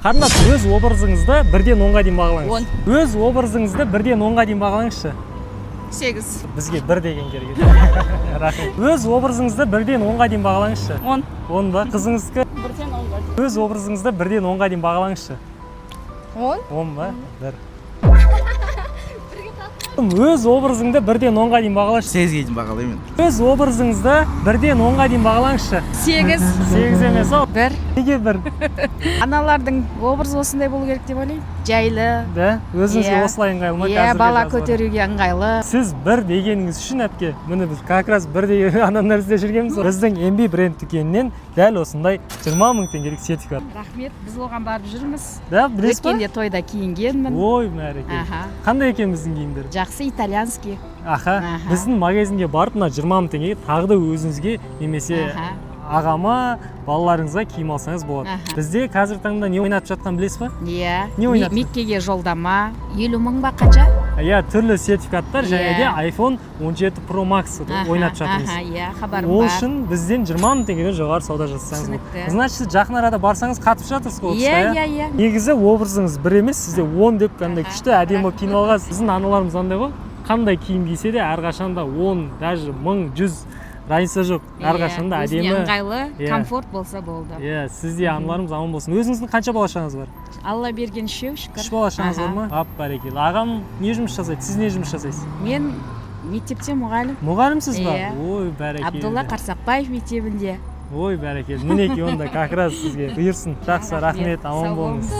Қарындас, өз образыңызды 1-ден 10-ға дейін бағалаңыз. 10. Өз образыңызды 1-ден 10-ға дейін бағалаңызшы. 8. Бізге 1 деген керек. Рахмет. Өз образыңызды 1-ден 10-ға дейін бағалаңызшы. 10. 10 ба? Қызыңыздікі? 1-ден 10-ға. Өз образыңызды 1-ден 10-ға дейін бағалаңызшы. 10. 10 ба? 1. Өз образыңды 1-ден 10-ға дейін бағалаңызшы. 8-ге дейін бағалаймын. Өз образыңызды 1-ден 10-ға дейін бағалаңызшы. 8. 8 емес ау. 1. Неге 1? Аналардың образы осындай болу керек деп ойлаймын. Жайлы. Да? Өзіңізге Иә. осылай ыңғайлы ма? Иә, бала көтеруге ыңғайлы. Сіз 1 дегеніңіз үшін әпке, міне біз как раз 1 деген адамдар іздеп жүргенбіз. Біздің MB бренд дүкенінен дәл осындай 20 000 теңгелік сертификат. Рахмет, біз оған барып жүрміз. Да, білесіз ба? Өткенде тойда киінгенмін. Ой, мәреке. Аха. Қандай екен біздің киімдер? Жақсы итальянский. Аха. Біздің магазинге барып, мына 20 000 теңгеге тағы да өзіңізге немесе ағама, балаларыңызға киім алсаңыз болады. Бізде қазіргі таңда не ойнатып жатқан білесіз ба? Иә. Не ойнатып? Меккеге жолдама. 50 000 ба қанша? Иә, түрлі сертификаттар және де iPhone 17 Pro Max ойнатып жатырмыз. Иә, хабарым Ол бар. үшін бізден 20 000 теңгеден жоғары сауда жасасаңыз болады. Түсінікті. Значит, сіз жақын арада барсаңыз қатысып жатырсыз ғой. Иә. Негізі образыңыз 1 емес, сізде 10 деп қандай күшті әдемі болып киініп алғансыз. Біздің аналарымыз андай ғой, қандай киім кисе де әрқашанда 10, даже 1000, 100 разница жоқ. Әрқашанда әдемі. Өзіне ыңғайлы, комфорт болса болды. Иә, сізде аналарымыз аман болсын. Өзіңіздің қанша бала-шағаңыз бар? Алла берген үшеу, шүкір. 3 бала-шағаңыз бар ма? Ап, бәрекелді. Ағам не жұмыс жасайды? Сіз не жұмыс жасайсыз? Мен мектепте мұғалім. Мұғалімсіз ба? Иә. Ой, бәрекелді. Абдулла Қарсақбаев мектебінде. Ой, бәрекелді. Мінекей онда как раз сізге бұйырсын. Жақсы, рахмет, аман болыңыз.